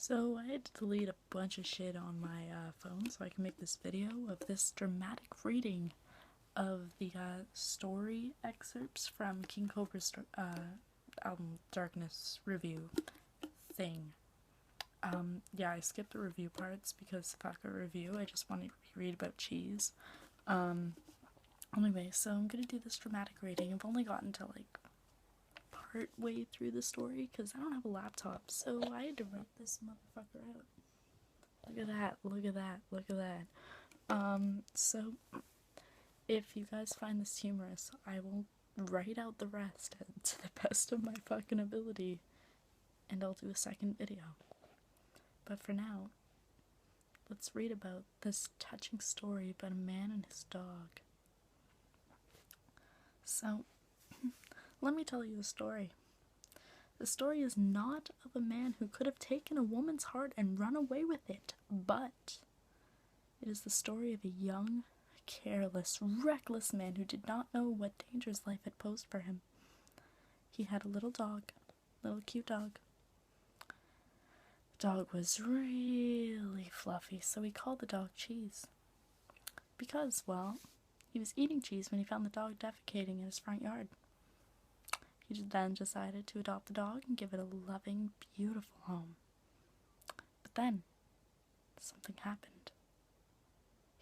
So I had to delete a bunch of shit on my phone so I can make this video of this dramatic reading of the story excerpts from King Cobra's album Darkness review thing. Yeah, I skipped the review parts because fuck a review, I just wanted to read about cheese. Anyway, so I'm gonna do this dramatic reading. I've only gotten to like part way through the story because I don't have a laptop, so I had to write this motherfucker out. Look at that, look at that, look at that. So if you guys find this humorous, I will write out the rest to the best of my fucking ability, and I'll do a second video. But for now, let's read about this touching story about a man and his dog. So, let me tell you the story. The story is not of a man who could have taken a woman's heart and run away with it, but it is the story of a young, careless, reckless man who did not know what dangers life had posed for him. He had a little dog, little cute dog. The dog was really fluffy, so he called the dog Cheese. Because, well, he was eating cheese when he found the dog defecating in his front yard. He then decided to adopt the dog and give it a loving, beautiful home. But then, something happened.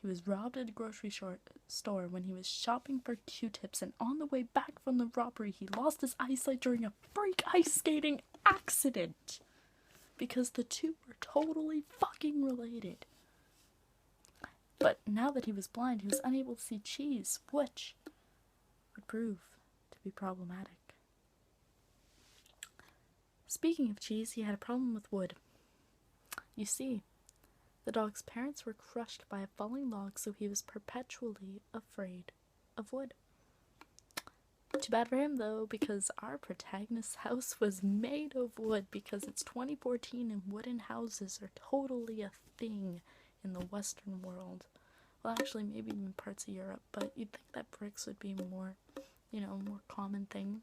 He was robbed at a grocery store when he was shopping for Q-tips, and on the way back from the robbery, he lost his eyesight during a freak ice skating accident. Because the two were totally fucking related. But now that he was blind, he was unable to see cheese, which would prove to be problematic. Speaking of cheese, he had a problem with wood. You see, the dog's parents were crushed by a falling log, so he was perpetually afraid of wood. Too bad for him, though, because our protagonist's house was made of wood, because it's 2014 and wooden houses are totally a thing in the Western world. Well, actually, maybe in parts of Europe, but you'd think that bricks would be more, more common thing.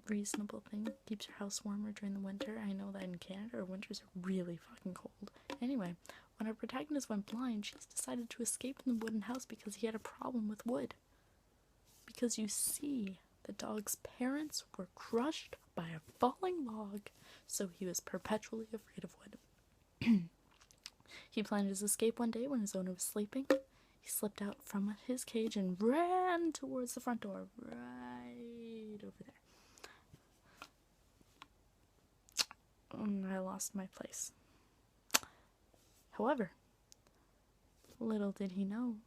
Reasonable thing. Keeps your house warmer during the winter. I know that in Canada, winters are really fucking cold. Anyway, when our protagonist went blind, she decided to escape from the wooden house because he had a problem with wood. Because you see, the dog's parents were crushed by a falling log, so he was perpetually afraid of wood. He planned his escape one day when his owner was sleeping. He slipped out from his cage and ran towards the front door, right over there. I lost my place. However, little did he know,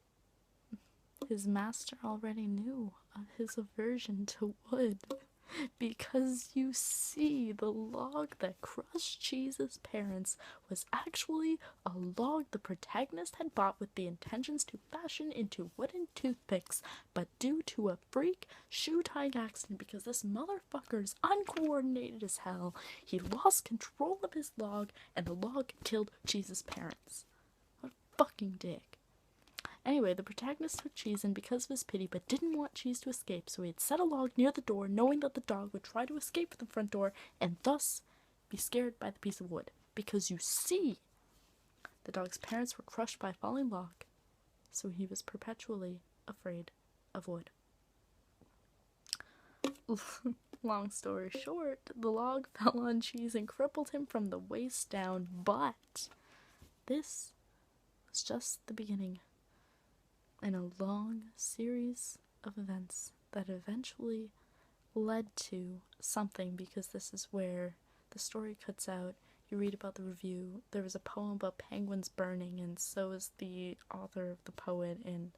his master already knew of his aversion to wood, because you see, the log that crushed Cheese's parents was actually a log the protagonist had bought with the intentions to fashion into wooden toothpicks, but due to a freak shoe-tying accident, because this motherfucker's uncoordinated as hell, he lost control of his log, and the log killed Cheese's parents. What a fucking dick. Anyway, the protagonist took Cheese in because of his pity, but didn't want Cheese to escape, so he had set a log near the door, knowing that the dog would try to escape from the front door, and thus be scared by the piece of wood. Because you see, the dog's parents were crushed by a falling log, so he was perpetually afraid of wood. Oof. Long story short, the log fell on Cheese and crippled him from the waist down, but this was just the beginning in a long series of events that eventually led to something, because this is where the story cuts out. You read about the review. There was a poem about penguins burning, and so is the author of the poet, and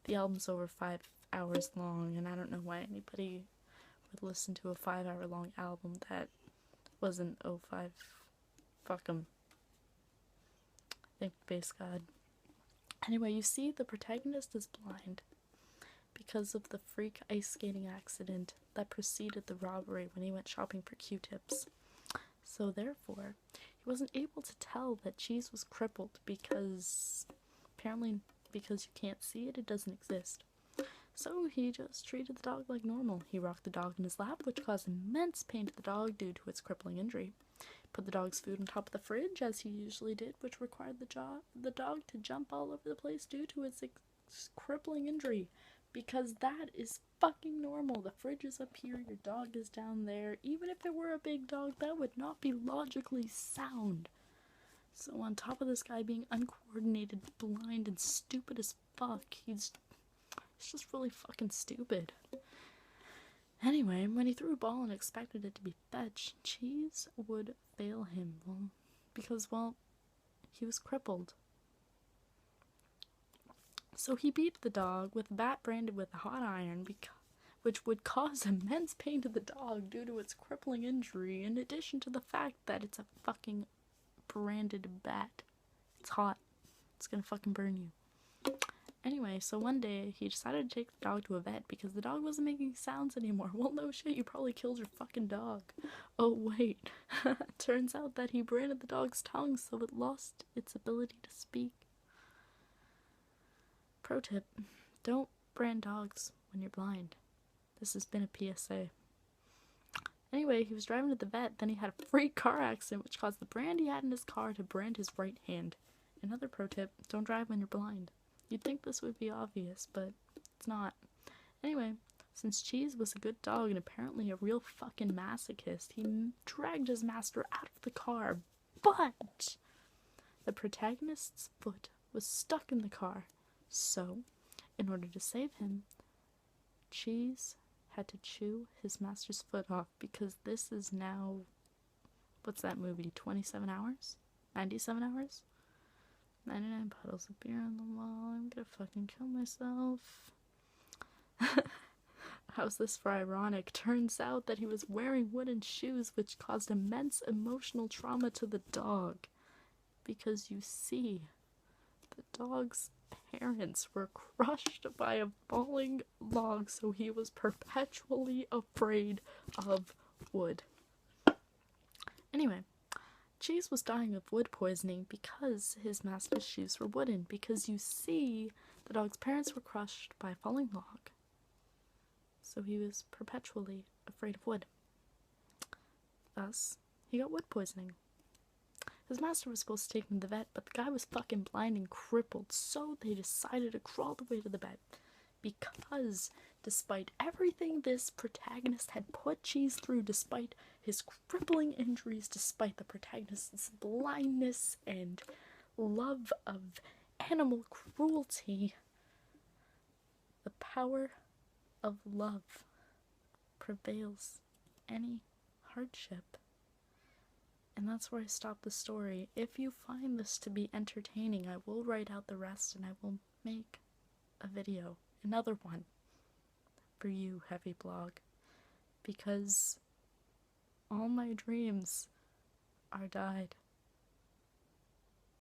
the album's over 5 hours long, and I don't know why anybody would listen to a 5-hour long album that wasn't 05. Fuck 'em. Thank the base god. Anyway, you see, the protagonist is blind because of the freak ice skating accident that preceded the robbery when he went shopping for Q-tips. So therefore, he wasn't able to tell that Cheese was crippled because, apparently, because you can't see it, it doesn't exist. So he just treated the dog like normal. He rocked the dog in his lap, which caused immense pain to the dog due to its crippling injury. Put the dog's food on top of the fridge, as he usually did, which required the dog to jump all over the place due to its crippling injury. Because that is fucking normal. The fridge is up here, your dog is down there. Even if it were a big dog, that would not be logically sound. So on top of this guy being uncoordinated, blind, and stupid as fuck, it's just really fucking stupid. Anyway, when he threw a ball and expected it to be fetched, Cheese would fail him. Because he was crippled. So he beat the dog with a bat branded with a hot iron, which would cause immense pain to the dog due to its crippling injury, in addition to the fact that it's a fucking branded bat. It's hot. It's gonna fucking burn you. Anyway, so one day he decided to take the dog to a vet because the dog wasn't making sounds anymore. Well, no shit, you probably killed your fucking dog. Oh, wait. Turns out that he branded the dog's tongue so it lost its ability to speak. Pro tip, don't brand dogs when you're blind. This has been a PSA. Anyway, he was driving to the vet, then he had a freak car accident which caused the brand he had in his car to brand his right hand. Another pro tip, don't drive when you're blind. You'd think this would be obvious, but it's not. Anyway, since Cheese was a good dog and apparently a real fucking masochist, he dragged his master out of the car, but the protagonist's foot was stuck in the car. So, in order to save him, Cheese had to chew his master's foot off because this is now, what's that movie, 27 hours? 97 hours? 99 puddles of beer on the wall, I'm gonna fucking kill myself. How's this for ironic? Turns out that he was wearing wooden shoes which caused immense emotional trauma to the dog. Because you see, the dog's parents were crushed by a falling log, so he was perpetually afraid of wood. Anyway, Cheese was dying of wood poisoning because his master's shoes were wooden. Because you see, the dog's parents were crushed by a falling log, so he was perpetually afraid of wood. Thus, he got wood poisoning. His master was supposed to take him to the vet, but the guy was fucking blind and crippled, so they decided to crawl the way to the vet. Because, despite everything this protagonist had put Cheese through, despite his crippling injuries, despite the protagonist's blindness and love of animal cruelty, the power of love prevails any hardship. And that's where I stop the story. If you find this to be entertaining, I will write out the rest and I will make a video, another one, for you, Heavy Blog. Because all my dreams are died.